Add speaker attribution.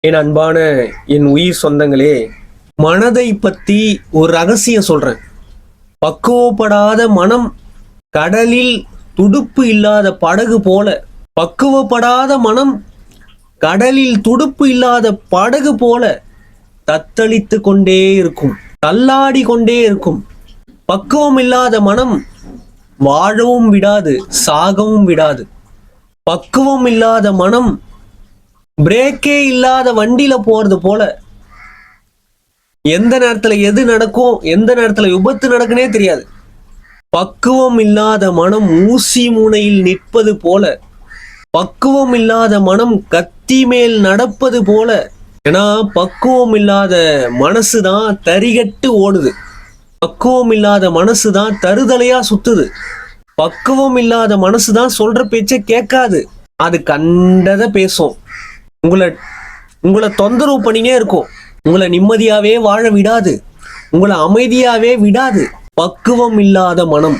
Speaker 1: என் அன்பான என் உயிர் சொந்தங்களே, மனதை பத்தி ஒரு ரகசியம் சொல்றேன். பக்குவப்படாத மனம் கடலில் துடுப்பு இல்லாத படகு போல. பக்குவப்படாத மனம் கடலில் துடுப்பு இல்லாத படகு போல தத்தளித்து கொண்டே இருக்கும், தள்ளாடி கொண்டே இருக்கும். பக்குவம் இல்லாத மனம் வாழவும் விடாது, சாகவும் விடாது. பக்குவம் இல்லாத மனம் பிரேக்கே இல்லாத வண்டியில போறது போல. எந்த நேரத்துல எது நடக்கும், எந்த நேரத்துல விபத்து நடக்குனே தெரியாது. பக்குவம் இல்லாத மனம் ஊசி முனையில் நிற்பது போல. பக்குவம் இல்லாத மனம் கத்தி மேல் நடப்பது போல. ஏன்னா பக்குவம் இல்லாத மனசுதான் தரிகட்டு ஓடுது. பக்குவம் இல்லாத மனசுதான் தருதலையா சுத்துது. பக்குவம் இல்லாத மனசுதான் சொல்ற பேச்ச கேட்காது. அது கண்டதை பேசும். உங்களை தொந்தரவு பண்ணினே இருக்கும். உங்களை நிம்மதியாவே வாழ விடாது, உங்களை அமைதியாவே விடாது. பக்குவம் இல்லாத மனம்